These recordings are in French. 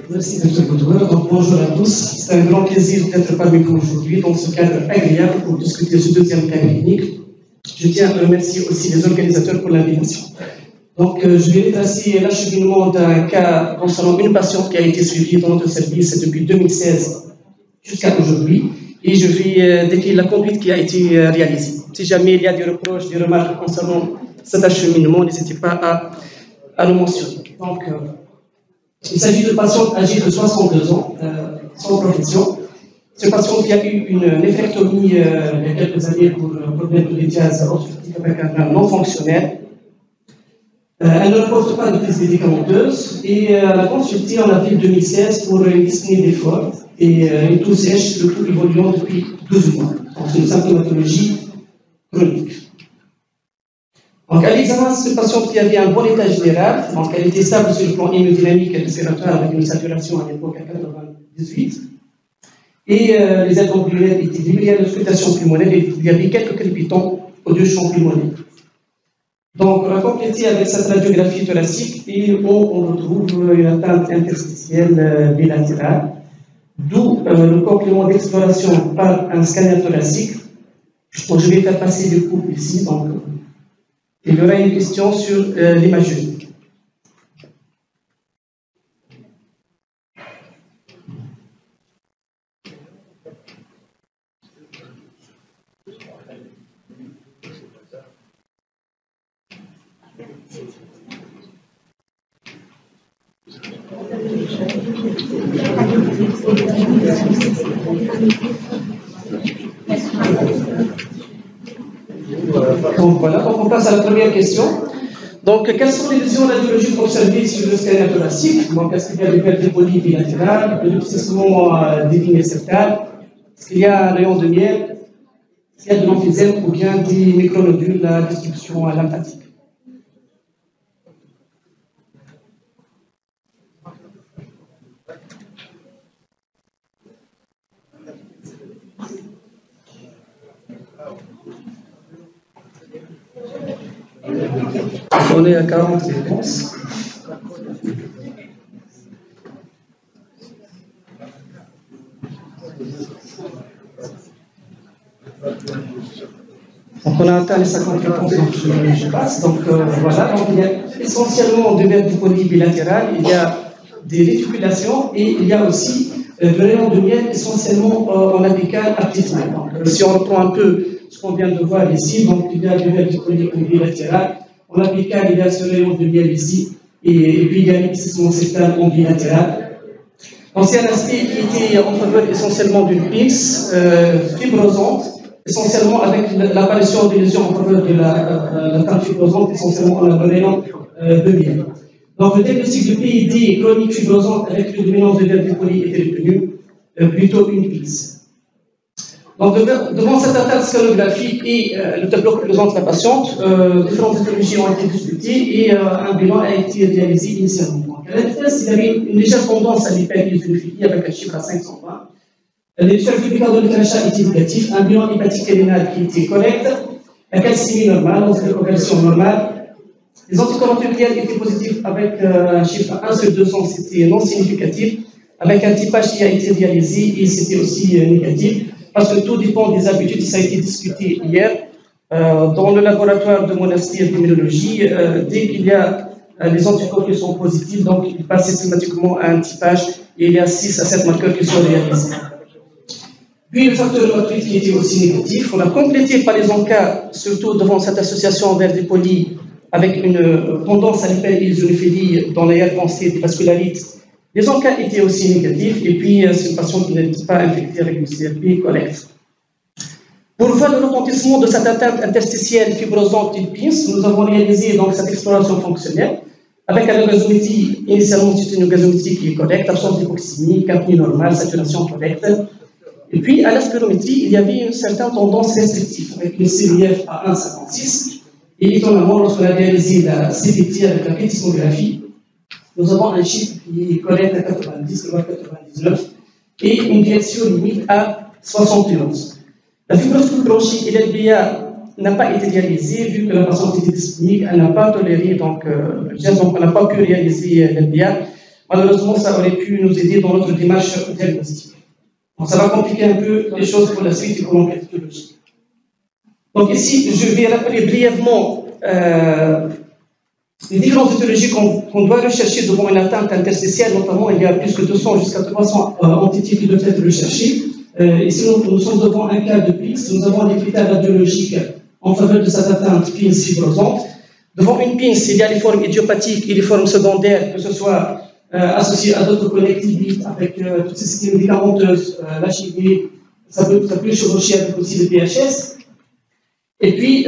Merci, Dr. Goudouer. Donc, bonjour à tous. C'est un grand plaisir d'être parmi vous aujourd'hui dans ce cadre agréable pour discuter ce deuxième cas clinique. Je tiens à remercier aussi les organisateurs pour l'invitation. Donc, je vais retracer l'acheminement d'un cas concernant une patiente qui a été suivie dans notre service depuis 2016 jusqu'à aujourd'hui. Et je vais décrire la conduite qui a été réalisée. Si jamais il y a des reproches, des remarques concernant cet acheminement, n'hésitez pas à le mentionner. Donc, il s'agit de patiente âgée de 62 ans, sans profession. C'est une patiente qui a eu une néphrectomie il y a quelques années pour problème de dialyse obstructive avec un nerf non fonctionnel. Elle ne rapporte pas de prise médicamenteuse et elle a consulté en avril 2016 pour une dyspnée d'effort et une toux sèche, le tout évoluant depuis 12 mois. Donc, c'est une symptomatologie chronique. Donc, à l'examen, c'est une patiente qui avait un bon état général, donc elle était stable sur le plan hémodynamique et respiratoire avec une saturation à l'époque à 98. Et les aides ambulaires étaient liées à l'auscultation pulmonaire et il y avait quelques crépitants aux deux champs pulmonaires. Donc, on a complété avec cette radiographie thoracique et on retrouve une atteinte interstitielle bilatérale, d'où le complément d'exploration par un scanner thoracique. Donc, je vais faire passer le cours ici. Donc, il y aura une question sur l'imagerie. Donc voilà, donc on passe à la première question. Donc, quelles sont les lésions radiologiques observées sur le scanner thoracique? Donc, est-ce qu'il y a des pertes d'épolie bilatérales, de l'obstruction des lignes septales? Est-ce qu'il y a un rayon de miel? Est-ce qu'il y a de l'emphysème ou bien des micronodules à distribution lymphatique? On est à 40 réponses. Donc on a atteint les 50 réponses, donc je passe. Donc voilà, donc il y a essentiellement de verres d'épolie bilatérales, il y a des réticulations et il y a aussi de rayons de miel essentiellement en apical aptitude. Donc si on reprend un peu ce qu'on vient de voir ici, donc il y a des verres d'épolie bilatérales. En apical, il y a ce rayon de miel ici, et puis il y a l'épicissement septal en bilatéral. Donc c'est un aspect qui était en faveur essentiellement d'une PIX fibrosante, essentiellement avec l'apparition des lésions en faveur de la table fibrosante, essentiellement en la rayon de miel. Donc le diagnostic de PID chronique fibrosante avec le dominance de verre d'épolie était retenu, plutôt une PIX. Donc, devant cette atteinte scalographique et le tableau que présente la patiente, différentes éthologies ont été discutées et un bilan a été réalisé initialement. Donc, à l'EFS, il y avait une légère tendance à l'hyperésophilie avec un chiffre à 520. Les résultats de l'écrachat étaient négatifs, un bilan hépatique rénal qui était correct, la calcémie normale, donc une conversion normale. Les anticorps antinucléaires étaient positifs avec un chiffre 1 sur 200, c'était non significatif, avec un typage qui a été réalisé et c'était aussi négatif. Parce que tout dépend des habitudes, ça a été discuté hier. Dans le laboratoire de Monastir d'immunologie, dès qu'il y a les anticorps qui sont positifs, donc il passe systématiquement à un typage et il y a 6 à 7 marqueurs qui sont réalisés. Puis le facteur hématocrite qui était aussi négatif, on a complété par les encas, surtout devant cette association vers d'épolie, avec une tendance à l'hyperéosinophilie dans l'air-pensée des vascularites. Les encas étaient aussi négatifs, et puis c'est une patiente qui n'était pas infectée avec une CRP correcte. Pour voir le retentissement de cette atteinte interstitielle fibrosante du PINS, nous avons réalisé donc cette exploration fonctionnelle avec la gazométrie, initialement c'est une gazométrie qui est correcte, absence d'hypoxémie, capnie normale, saturation correcte. Et puis à la spirométrie, il y avait une certaine tendance restrictive avec une CVF à 1,56. Et étonnamment, lorsqu'on a réalisé la CPT avec la pétismographie, nous avons un chiffre qui est correct à 90, voire 99, et une direction limite à 71. La fibroscopie bronchique et l'LBA n'a pas été réalisée, vu que la patiente était disponible, elle n'a pas toléré, donc on n'a pas pu réaliser l'LBA. malheureusement, ça aurait pu nous aider dans notre démarche diagnostique. Donc, ça va compliquer un peu les choses pour la suite et pour l'enquête éthologique. Donc, ici, je vais rappeler brièvement les différentes éthologies qu'on doit rechercher devant une atteinte interstitielle, notamment il y a plus que 200 jusqu'à 300 entités qui doivent être recherchées. Ici, nous sommes devant un cas de PINS. Nous avons des critères radiologiques en faveur de cette atteinte PINS fibrosante. Devant une PINS, il y a les formes idiopathiques et les formes secondaires, que ce soit associées à d'autres connectivités avec toutes ces systèmes médicamenteuses, l'HIV, ça peut chevaucher avec aussi le PHS. Et puis,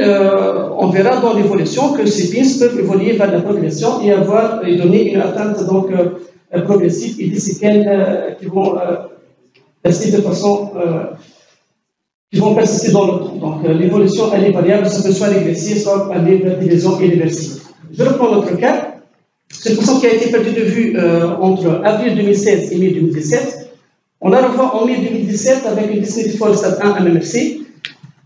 on verra dans l'évolution que ces PINS peuvent évoluer vers la progression et donner une atteinte donc, progressive et des séquelles qui vont rester de façon qui vont persister dans le temps. Donc, l'évolution, elle est variable, ça peut soit régresser, soit aller vers des lésions irréversibles. Je reprends notre cas. C'est une personne qui a été perdue de vue entre avril 2016 et mai 2017. On la revoit en mai 2017 avec une dyspnée diffuse stade 1 MMFC.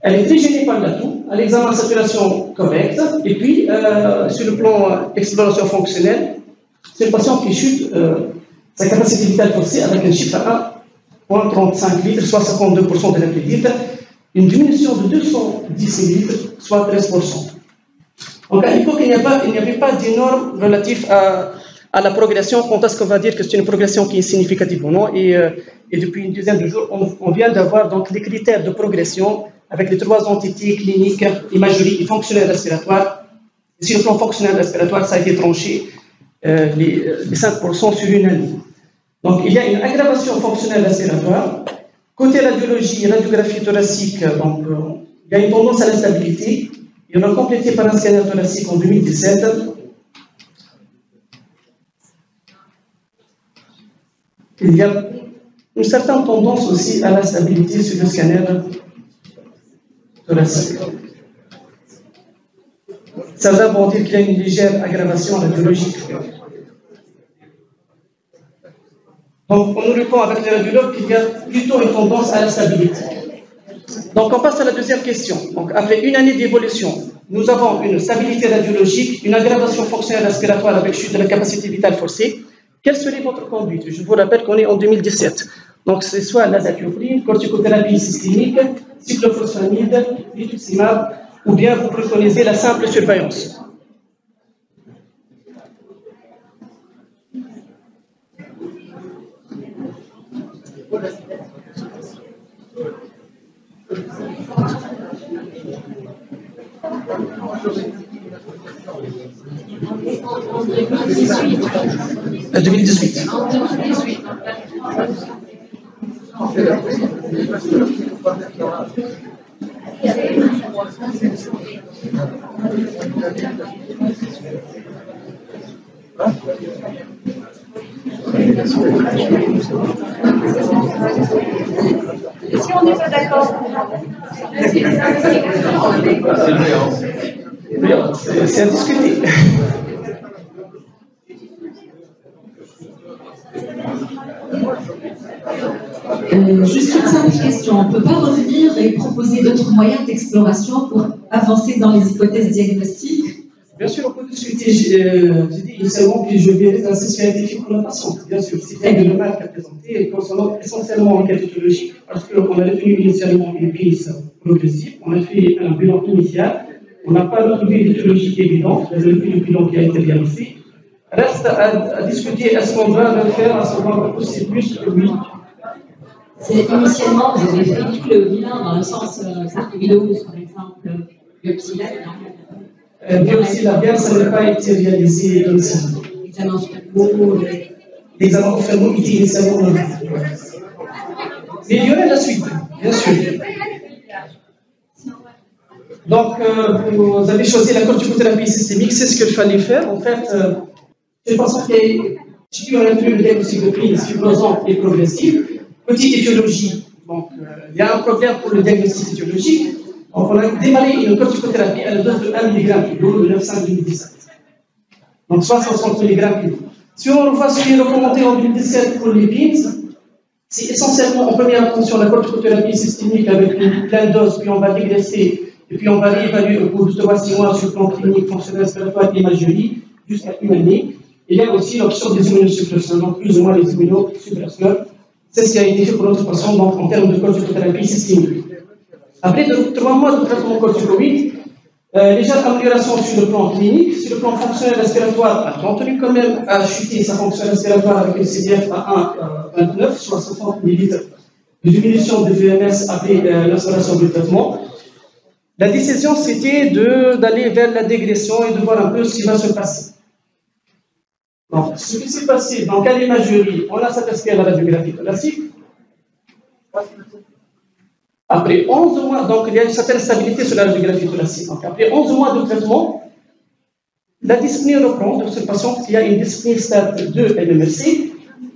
Elle est très gênée par la toux, à l'examen de saturation correcte, et puis sur le plan exploration fonctionnelle, c'est une patiente qui chute sa capacité vitale forcée avec un chiffre à 1,35 litres, soit 52% de la litre, une diminution de 210 litres, soit 13%. Donc à l'époque, il n'y avait pas de normes relatives à la progression, quant à ce qu'on va dire que c'est une progression qui est significative ou non, et depuis une dizaine de jours, on vient d'avoir donc les critères de progression avec les 3 entités cliniques, imagerie et fonctionnelle respiratoire. Et sur le plan fonctionnel respiratoire, ça a été tranché les 5% sur une année. Donc, il y a une aggravation fonctionnelle respiratoire. Côté radiologie, radiographie thoracique, donc, il y a une tendance à l'instabilité. Et on a complété par un scanner thoracique en 2017. Il y a une certaine tendance aussi à l'instabilité sur le scanner thoracique. Ça va pour dire qu'il y a une légère aggravation radiologique. Donc, on nous répond avec les radiologues qu'il y a plutôt une tendance à l'instabilité. Donc, on passe à la deuxième question. Donc, après une année d'évolution, nous avons une stabilité radiologique, une aggravation fonctionnelle respiratoire avec chute de la capacité vitale forcée. Quelle serait votre conduite? Je vous rappelle qu'on est en 2017. Donc, c'est soit l'azathioprine, corticothérapie systémique, cyclophosphamide, rituximab, ou bien vous préconisez la simple surveillance. En 2018. Si on n'est pas d'accord, c'est à discuter. Juste une simple question. On ne peut pas revenir et proposer d'autres moyens d'exploration pour avancer dans les hypothèses diagnostiques? Bien sûr, on peut discuter. J'ai dit initialement que je vais retracer scientifique pour la patiente. Bien sûr, c'est un de mal qu'à présenter concernant essentiellement l'enquête éthologique, parce qu'on a retenu initialement une piste progressive, on a fait un bilan initial, on n'a pas retrouvé d'éthologie évidente, vous avez vu le bilan qui a été réalisé. Reste à discuter, est-ce qu'on doit le faire, est-ce qu'on doit pousser plus que oui? C'est initialement, vous avez fait tout le bilan dans le sens sarcoïdose, par exemple, biopsie labiale. Biopsie labiale, ça n'a pas été réalisé initialement. Examen ophtalmo. L'examen ophtalmo était initialement non. Mais il y aurait la suite, bien sûr. Donc, vous avez choisi la corticothérapie systémique, c'est ce qu'il fallait faire. En fait, je pense qu'il y aurait plus le diagnostic de crise fibrosante et progressive. Petite étiologie, donc il y a un problème pour le diagnostic étiologique. Donc, on a démarré une corticothérapie à la dose de 1 mg kg le 9/5/2017. Donc, 60 mg kg. Si on revoit ce qui est recommandé en 2017 pour les PINS, c'est essentiellement en première attention la corticothérapie systémique avec une pleine dose, puis on va dégraisser, et puis on va réévaluer au bout de 3 à 6 mois sur le plan clinique, fonctionnel, respiratoire et imagerie, jusqu'à une année. il y a aussi l'option des immunosuppresseurs, donc plus ou moins les immunosuppresseurs. C'est ce qui a été fait pour notre patient donc, en termes de corticothérapie systémique. Après 3 mois de traitement corticoïde, légère amélioration sur le plan clinique, sur le plan fonctionnel respiratoire, a continue quand même à chuter sa fonction respiratoire avec une CDF à 1,29, soit 60 ml de diminution de VMS après l'installation du traitement. La décision, c'était d'aller vers la dégression et de voir un peu ce qui va se passer. Donc, ce qui s'est passé, dans quelle imagerie, on a s'attaqué à la radiographie thoracique. Après 11 mois, donc il y a une certaine stabilité sur la radiographie thoracique. Donc, après 11 mois de traitement, la dyspnée reprend. Donc, ce patient qui a une dyspnée stade 2 LMRC,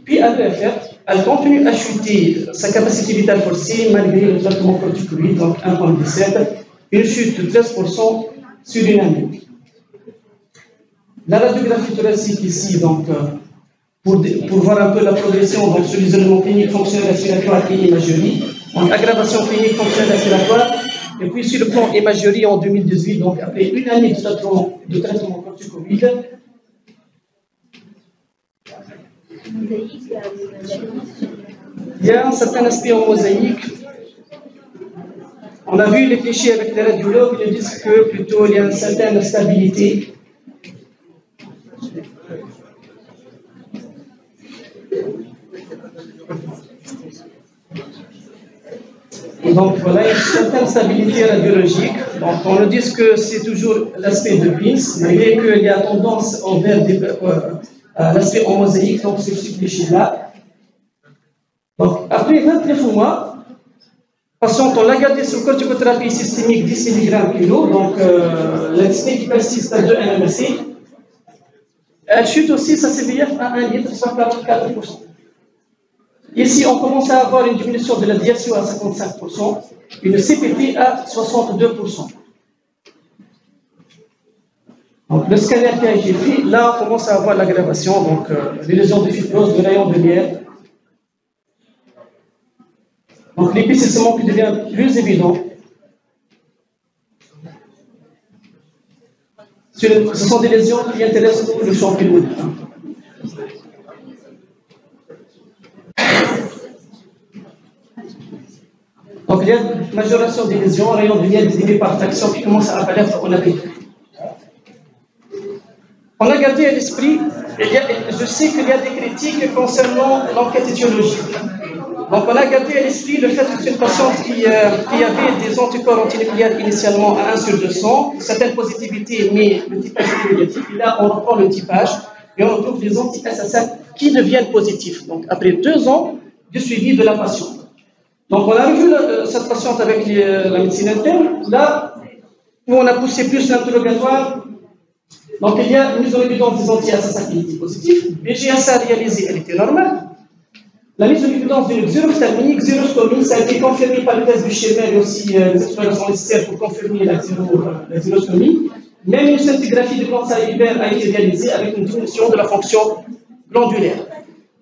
puis à l'EFR, elle continue à chuter sa capacité vitale forcée malgré le traitement corticoïde, donc 1,17, une chute de 13% sur une année. La radiographie thoracique ici, donc, pour voir un peu la progression donc, sur les éléments cliniques fonctionnels respiratoires et imagerie, donc aggravation clinique fonctionnelle respiratoire, et puis sur le plan imagerie en 2018, donc après une année de traitement corticoïde. Il y a un certain aspect en mosaïque. On a vu les clichés avec les radiologues, ils disent que plutôt il y a une certaine stabilité. Donc voilà, il y a une certaine stabilité radiologique. Donc on nous dit que c'est toujours l'aspect de Pins, malgré qu'il y a tendance envers l'aspect en mosaïque, donc c'est ce cliché-là. Donc après 29 mois, patiente, on l'a gardé sous corticothérapie systémique 10 mg kg, donc la dyspnée qui persiste à 2 NMC. Elle chute aussi sa CVF à 1 litre, soit 44%. Ici, on commence à avoir une diminution de la diastole à 55%, une CPT à 62%. Donc, le scanner qui a été fait, là, on commence à avoir l'aggravation, donc les lésions de fibrose, de rayon de miel. Donc, l'épaississement qui devient plus évident. Ce sont des lésions qui intéressent le champignon. Donc, il y a une majoration des lésions, rayon de miel dédié par fraction qui commence à apparaître en appétit. On a gardé à l'esprit, je sais qu'il y a des critiques concernant l'enquête étiologique. Donc, on a gardé à l'esprit le fait que c'est une patiente qui avait des anticorps antinucléaires initialement à 1 sur 200, certaines positivités, mais le typage est négatif. Et là, on reprend le typage et on retrouve des anti-SSN qui deviennent positifs. Donc, après 2 ans de suivi de la patiente. Donc, on a revu cette patiente avec la médecine interne. Là où on a poussé plus l'interrogatoire, donc il y a une mise en évidence des anti-SSA qui étaient positifs. BGSA réalisée, elle était normale. La mise en évidence d'une xérothermie, xérostomie, ça a été confirmé par le test du Schirmer et aussi les explorations nécessaires pour confirmer la xérostomie. Même une scintigraphie de glande salivaire a été réalisée avec une diminution de la fonction glandulaire.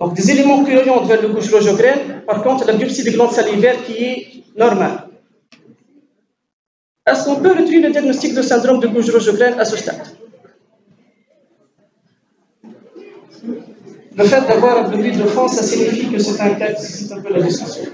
Donc, des éléments qui orientent vers le couche rouge-graine, par contre, la biopsie de glande salivaire qui est normale. Est-ce qu'on peut retirer le diagnostic de syndrome de couche rouge-graine à ce stade? Le fait d'avoir un bruit de fond, ça signifie que c'est un cas, c'est un peu la discussion.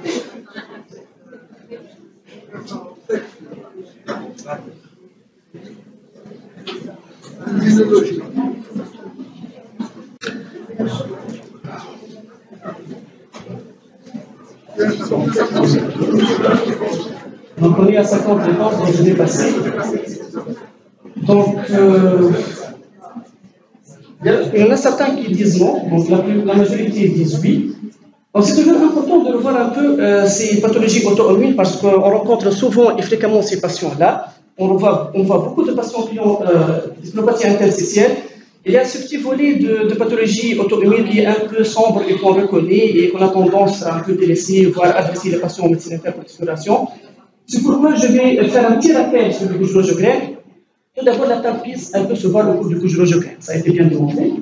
Donc on est à 50 dépenses, donc je vais passer. Donc il y en a certains qui disent non, donc la majorité disent oui. Donc c'est toujours important de revoir un peu ces pathologies auto-immunes parce qu'on rencontre souvent et fréquemment ces patients-là. On voit beaucoup de patients qui ont des neuropathies interstitielles. Il y a ce petit volet de pathologie auto-immune qui est un peu sombre et qu'on reconnaît et qu'on a tendance à un peu délaisser, voire adresser les patients en médecine interne pour l'exploration. C'est pourquoi je vais faire un petit rappel sur le couche rouge-graine. Tout d'abord, la tampisse, elle peut se voir au cours du couche rouge-graine. Ça a été bien demandé.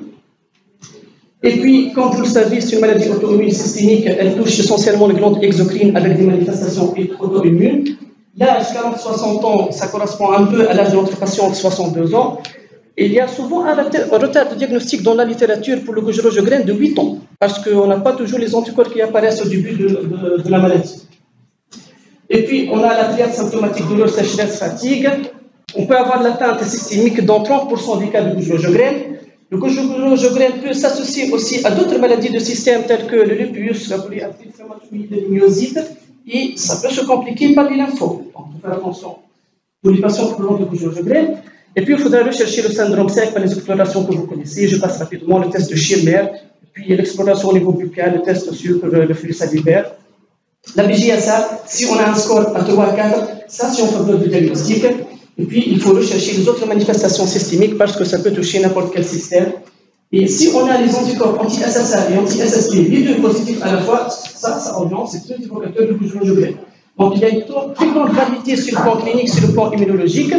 Et puis, comme vous le savez, c'est une maladie auto-immune systémique. Elle touche essentiellement les glandes exocrines avec des manifestations auto-immunes. L'âge 40-60 ans, ça correspond un peu à l'âge de notre patiente 62 ans. il y a souvent un retard de diagnostic dans la littérature pour le Gueugero-Sjogren de 8 ans, parce qu'on n'a pas toujours les anticorps qui apparaissent au début de la maladie. Et puis, on a la triade symptomatique douleur, sécheresse, fatigue. On peut avoir l'atteinte systémique dans 30% des cas de Gueugero-Sjogren. Le Gueugero-Sjogren peut s'associer aussi à d'autres maladies de système telles que le lupus, la polyarthrite rhumatoïde, le myosite, et ça peut se compliquer par les lymphomes. Donc, il faut faire attention pour les patients qui ont de Gueugero-Sjogren. Et puis, il faudra rechercher le syndrome sec par les explorations que vous connaissez. Je passe rapidement le test de Schirmer, puis l'exploration au niveau buccal, le test sur le flux salivaire. La BJSA, si on a un score à 3 à 4, ça, c'est un problème de diagnostic. Et puis, il faut rechercher les autres manifestations systémiques parce que ça peut toucher n'importe quel système. Et si on a les anticorps anti-SSA et anti-SSP, les deux positifs à la fois, ça oriente, c'est très évocateur du Gueugero-Sjogren. Donc, il y a une très grande variété sur le plan clinique, sur le plan immunologique.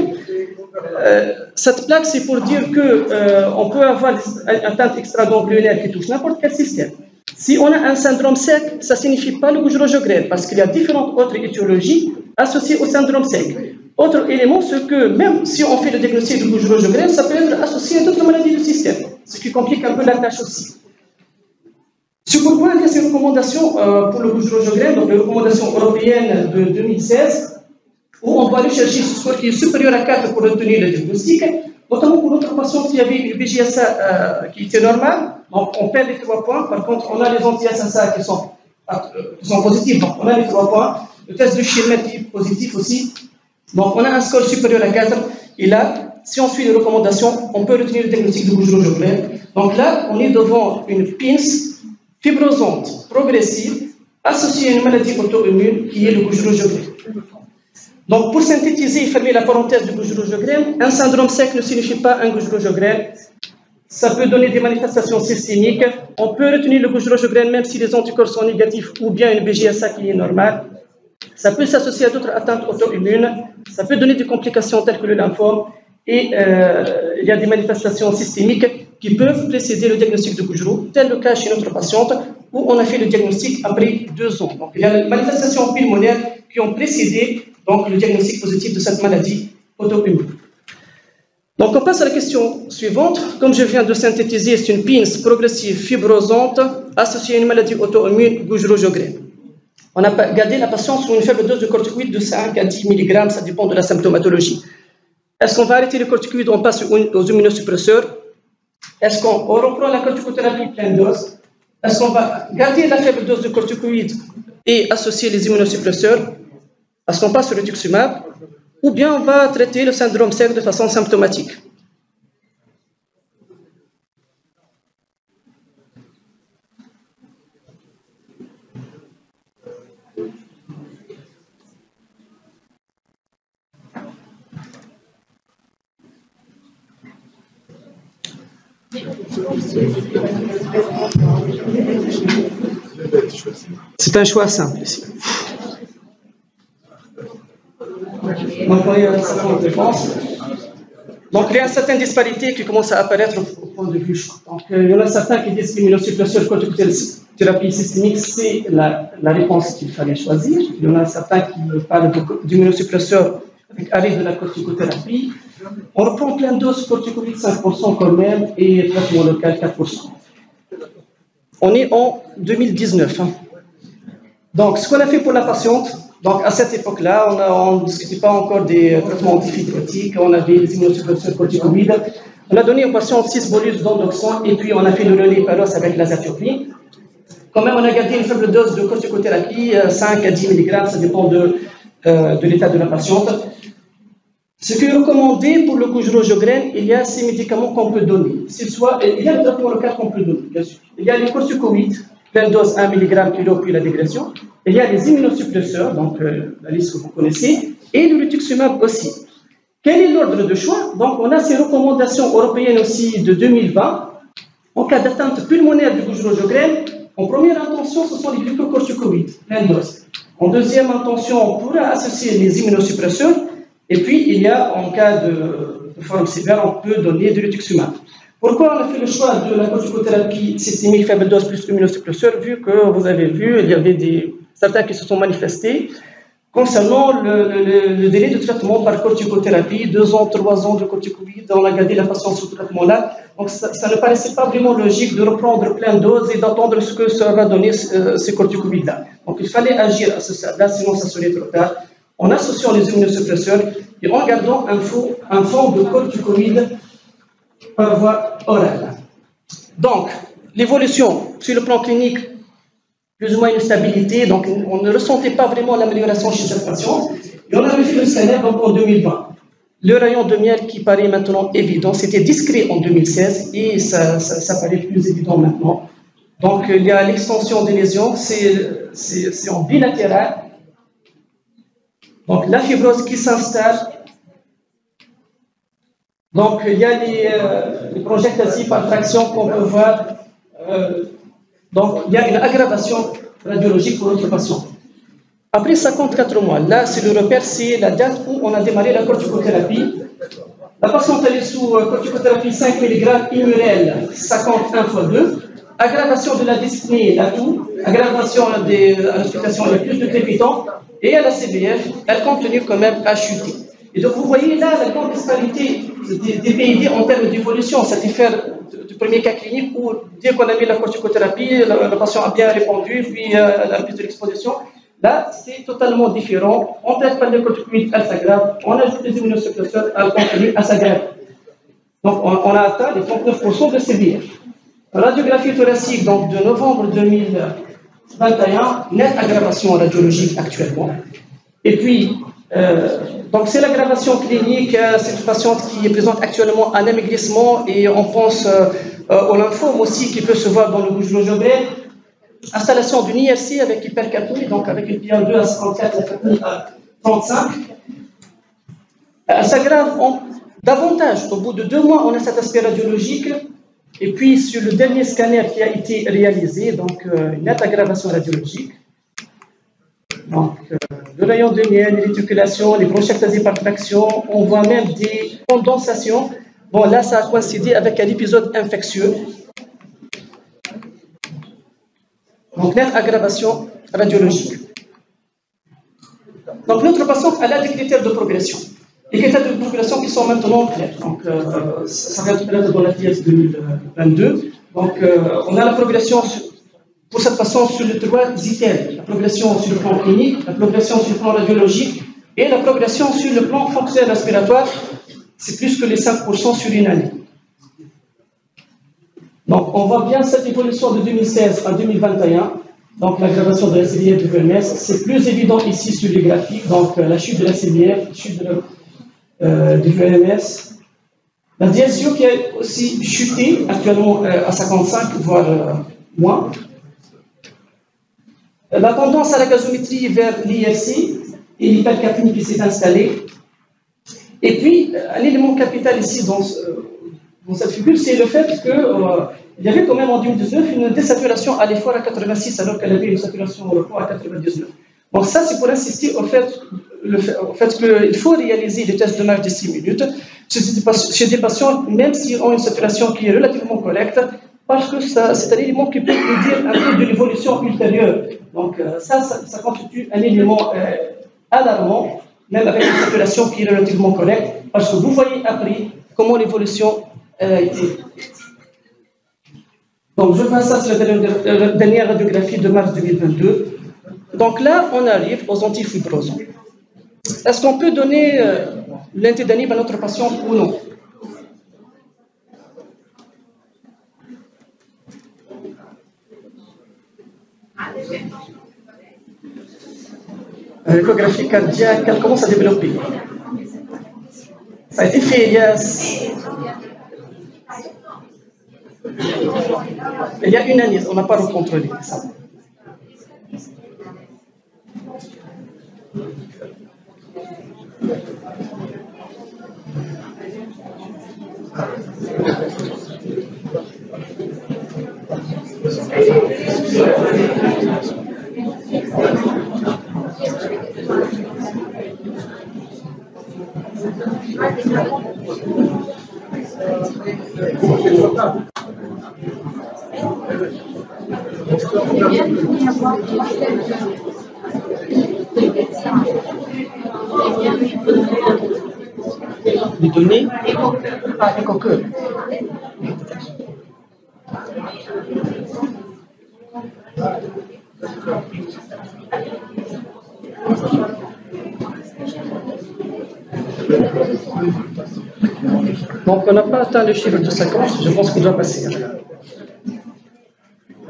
Cette plaque, c'est pour dire qu'on peut avoir des atteintes extraganglionnaires qui touchent n'importe quel système. Si on a un syndrome sec, ça ne signifie pas le Gueugero-Sjogren, parce qu'il y a différentes autres étiologies associées au syndrome sec. Autre élément, c'est que même si on fait le diagnostic du Gueugero-Sjogren, ça peut être associé à d'autres maladies du système, ce qui complique un peu la tâche aussi. C'est pourquoi il y a ces recommandations pour le Gueugero-Sjogren, donc les recommandations européennes de 2016, où on va aller chercher ce score qui est supérieur à 4 pour obtenir le diagnostic, notamment pour notre patient qui avait une BJSA qui était normale, donc on perd les 3 points, par contre on a les anti-SSA qui sont positifs, donc on a les 3 points, le test de Schirmer qui est positif aussi, donc on a un score supérieur à 4, et là, si on suit les recommandations, on peut retenir le diagnostic de Gueugero-Sjogren. Donc là, on est devant une pince fibrosante, progressive, associée à une maladie auto-immune qui est le Gueugero-Sjogren. Donc, pour synthétiser et fermer la parenthèse du Gueugero-Sjogren, un syndrome sec ne signifie pas un Gueugero-Sjogren. Ça peut donner des manifestations systémiques. On peut retenir le Gueugero-Sjogren même si les anticorps sont négatifs ou bien une BJSA qui est normale. Ça peut s'associer à d'autres atteintes auto-immunes. Ça peut donner des complications telles que le lymphome. Et il y a des manifestations systémiques qui peuvent précéder le diagnostic de Gueugero, tel le cas chez notre patiente où on a fait le diagnostic après 2 ans. Donc, il y a des manifestations pulmonaires qui ont précédé donc le diagnostic positif de cette maladie auto-immune. Donc on passe à la question suivante. Comme je viens de synthétiser, c'est une pince progressive fibrosante associée à une maladie auto-immune Gueugero-Sjogren. On a gardé la patiente sous une faible dose de corticoïdes de 5 à 10 mg, ça dépend de la symptomatologie. Est-ce qu'on va arrêter les corticoïdes, on passe aux immunosuppresseurs? Est-ce qu'on reprend la corticothérapie pleine dose? Est-ce qu'on va garder la faible dose de corticoïdes et associer les immunosuppresseurs? Est-ce qu'on passe sur le rituximab? Ou bien on va traiter le syndrome sec de façon symptomatique? C'est un choix simple ici. Donc, il y a certaines réponses. Donc, il y a une certaine disparité qui commence à apparaître au point de vue choix. Donc, il y en a certains qui disent que l'immunosuppresseur corticothérapie systémique, c'est la réponse qu'il fallait choisir. Il y en a certains qui parlent d'immunosuppresseur avec arrêt de la corticothérapie. On reprend plein de doses corticoïdes 5% quand même et traitement local 4%. On est en 2019. Donc, ce qu'on a fait pour la patiente, donc à cette époque-là, on ne discutait pas encore des traitements antifibrotiques, on avait des immunosuppresseurs corticoïdes. On a donné aux patients 6 bolus d'endoxon et puis on a fait le relais paros avec l'azathioprine. Quand même, on a gardé une faible dose de corticothérapie, 5 à 10 mg, ça dépend de l'état de la patiente. Ce qui est recommandé pour le Gueugero-Sjogren, il y a ces médicaments qu'on peut donner. Il y a le traitement local qu'on peut donner, bien sûr. Il y a les corticoïdes, pleine dose 1 mg kilo, puis la dégression. Il y a les immunosuppresseurs, donc la liste que vous connaissez, et le rituximab aussi. Quel est l'ordre de choix? Donc on a ces recommandations européennes aussi de 2020. En cas d'atteinte pulmonaire du Gueugero-Sjogren, en première intention, ce sont les glucocorticoïdes, pleine dose. En deuxième intention, on pourra associer les immunosuppresseurs. Et puis, il y a, en cas de forme sévère, on peut donner du rituximab. Pourquoi on a fait le choix de la corticothérapie systémique faible dose plus immunosuppresseur? Vu que vous avez vu, il y avait certains qui se sont manifestés. Concernant le délai de traitement par corticothérapie, 2 ans, 3 ans de corticoïdes, on a gardé la patiente sous traitement-là. Donc, ça ne paraissait pas vraiment logique de reprendre plein de doses et d'attendre ce que ça va donner ces corticoïdes-là. Donc, il fallait agir à ce stade-là, sinon ça serait trop tard, en associant les immunosuppresseurs et en gardant un fond de corticoïdes par voie orale. Donc, l'évolution sur le plan clinique, plus ou moins une stabilité, donc on ne ressentait pas vraiment l'amélioration chez cette patiente. Et on a refait le scanner donc en 2020. Le rayon de miel qui paraît maintenant évident, c'était discret en 2016 et ça paraît plus évident maintenant. Donc il y a l'extension des lésions, c'est en bilatéral. Donc la fibrose qui s'installe. Donc il y a les projectations par traction qu'on peut voir. Donc, il y a une aggravation radiologique pour notre patient. Après 54 mois, là, c'est le repère, c'est la date où on a démarré la corticothérapie. La patiente est sous corticothérapie 5 mg Immurel 51 x 2. Aggravation de la dyspnée, la toux. Aggravation à l'auscultation, il y a plus de crépitants. Et à la CBF, elle continue quand même à chuter. Et donc, vous voyez là la grande disparité des PID en termes d'évolution. Ça diffère du premier cas clinique où, dès qu'on a mis la corticothérapie, le patient a bien répondu, puis la piste de l'exposition. Là, c'est totalement différent. On traite par le corticoïde, elle s'aggrave. On ajoute des immunosuppresseurs, elle continue à s'aggraver. Donc, on a atteint les 39% de CBF. Radiographie thoracique, donc de novembre 2021, nette aggravation radiologique actuellement. Et puis, donc c'est l'aggravation clinique, c'est une patiente qui est présente actuellement un amaigrissement et on pense au lymphome aussi qui peut se voir dans le bouche-jobret. Installation d'une IRC avec hypercapnie, donc avec une PA2 à 54, la capnie à 35. Elle s'aggrave davantage. Au bout de 2 mois, on a cet aspect radiologique. Et puis sur le dernier scanner qui a été réalisé, donc une nette aggravation radiologique. Donc, le rayon de miel, les réticulations, les bronchiectasies par traction, on voit même des condensations. Bon, là, ça a coïncidé avec un épisode infectieux. Donc, nette aggravation radiologique. Donc, notre patiente, elle a des critères de progression. Les critères de progression qui sont maintenant clairs. Donc, ça va être peut-être dans la pièce 2022. Donc, on a la progression pour cette façon sur les 3 items, la progression sur le plan clinique, la progression sur le plan radiologique et la progression sur le plan fonctionnel respiratoire, c'est plus que les 5% sur une année. Donc on voit bien cette évolution de 2016 à 2021, donc l'aggravation de la CBF du VMS, c'est plus évident ici sur les graphiques, donc la chute de la CBF, la chute du VMS. La DSO qui a aussi chuté actuellement à 55, voire moins. La tendance à la gazométrie vers l'IRC et l'hypercapnie qui s'est installée. Et puis, un élément capital ici dans cette figure, c'est le fait qu'il y avait quand même en 2019 une désaturation à l'effort à 86 alors qu'elle avait une saturation au repos à 99. Donc ça, c'est pour insister au fait qu'il faut réaliser des tests de marche de 6 minutes chez des patients, même s'ils ont une saturation qui est relativement correcte, parce que c'est un élément qui peut nous dire un peu de l'évolution ultérieure. Donc ça constitue un élément alarmant, même avec une saturation qui est relativement correcte, parce que vous voyez après comment l'évolution a été. Donc je passe à la dernière radiographie de mars 2022. Donc là, on arrive aux antifibrosants. Est-ce qu'on peut donner l'intédanib à notre patient ou non? L'échographie cardiaque, elle commence à développer. Ça a été fait il y a une année, on n'a pas recontrôlé ça. Les données? Ah, les coqueux. Donc, on n'a pas atteint le chiffre de 50, je pense qu'il doit passer.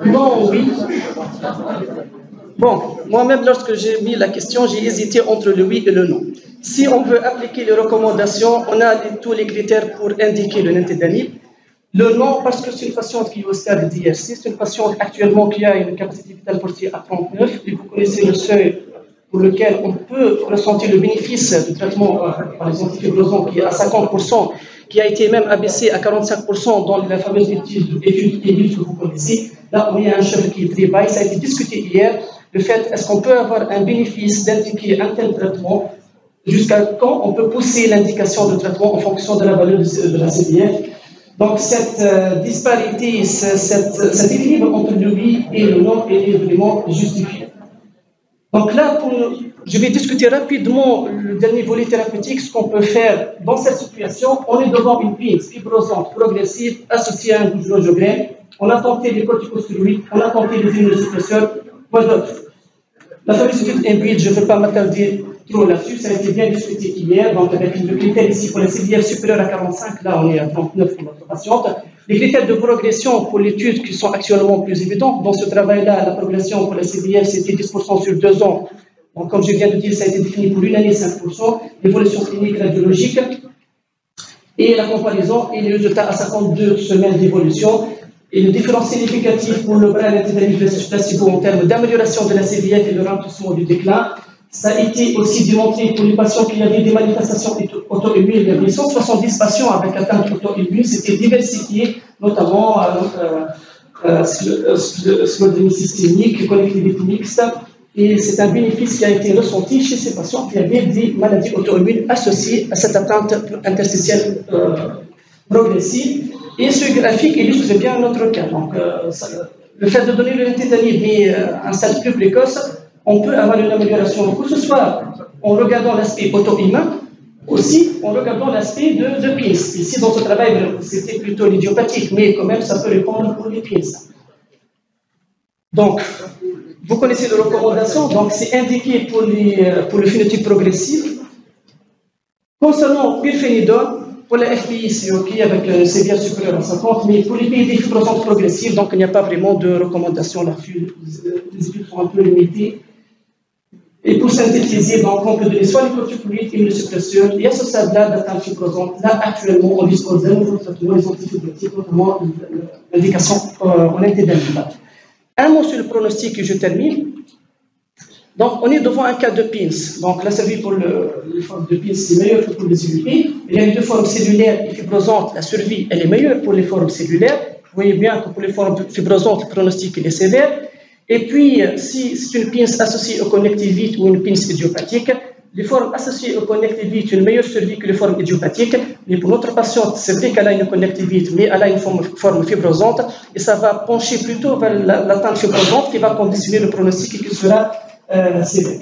Bon, oui. Bon, moi-même, lorsque j'ai mis la question, j'ai hésité entre le oui et le non. Si on veut appliquer les recommandations, on a tous les critères pour indiquer le nintédanib. Le non, parce que c'est une patiente qui est au stade d'IRC, c'est une patiente actuellement qui a une capacité vitale forcée à 39, et vous connaissez le seuil pour lequel on peut ressentir le bénéfice du traitement par les antifibrosants qui est à 50%, qui a été même abaissé à 45% dans la fameuse étude que vous connaissez. Là, on a un chiffre qui est très bas. Ça a été discuté hier. Le fait, est-ce qu'on peut avoir un bénéfice d'indiquer un tel traitement? Jusqu'à quand on peut pousser l'indication de traitement en fonction de la valeur de la CBF? Donc, cette disparité, cet équilibre entre le oui et le non est vraiment justifié. Donc là, je vais discuter rapidement le dernier volet thérapeutique, ce qu'on peut faire dans cette situation. On est devant une PINS fibrosante progressive associée à un glucoséogrène. On a tenté les corticostéroïdes, on a tenté les immunosuppresseurs, quoi d'autre? La fameuse étude IMBRID, je ne veux pas m'attarder trop là-dessus, ça a été bien discuté hier, donc avec le critère ici pour les CBF supérieurs à 45, là on est à 39 pour notre patiente. Les critères de progression pour l'étude qui sont actuellement plus évidents, dans ce travail-là, la progression pour les CBF c'était 10% sur 2 ans. Donc comme je viens de dire, ça a été défini pour une année 5%, l'évolution clinique radiologique et la comparaison et les résultats à 52 semaines d'évolution. Et le différentiel significatif pour le bras nintédanib versus placebo en termes d'amélioration de la CBF et de ralentissement du déclin. Ça a été aussi démontré pour les patients qui avaient des manifestations auto-immunes. Il y avait 170 patients avec atteinte auto-immune. C'était diversifié, notamment sclérodermie systémique, connectivité mixte. Et c'est un bénéfice qui a été ressenti chez ces patients qui avaient des maladies auto-immunes associées à cette atteinte interstitielle progressive. Et ce graphique illustre bien notre cas. Donc, le fait de donner le nintédanib mais à un stade plus précoce, on peut avoir une amélioration, que ce soit en regardant l'aspect auto-immun, aussi en regardant l'aspect de PINS. Ici, dans ce travail, c'était plutôt l'idiopathique, mais quand même, ça peut répondre pour les PINS. Donc, vous connaissez les recommandations, donc c'est indiqué pour le phénotype progressif. Concernant pirfénidone, pour la FPI, c'est OK avec le CBF supérieur à 50, mais pour les PID fibrosantes progressives, donc il n'y a pas vraiment de recommandations là-dessus. Les études sont un peu limitées. Et pour synthétiser, donc on peut donner soit les corticoïdes, immunosuppresseurs, et à ce stade-là d'atteinte fibrosante, là actuellement on dispose d'un nouveau traitement, les antifibrotiques, notamment l'indication en nintédanib. Un mot sur le pronostic et je termine. Donc, on est devant un cas de PINS. Donc, la survie pour les formes de PINS, c'est meilleur que pour les UP. Il y a les deux formes cellulaires et fibrosantes. La survie, elle est meilleure pour les formes cellulaires. Vous voyez bien que pour les formes fibrosantes, le pronostic est sévère. Et puis, si c'est une PINS associée au connectivite ou une PINS idiopathique, les formes associées au connectivite ont une meilleure survie que les formes idiopathiques. Mais pour notre patiente, c'est vrai qu'elle a une connectivite, mais elle a une forme fibrosante. Et ça va pencher plutôt vers l'atteinte fibrosante qui va conditionner le pronostic et qui sera sévère.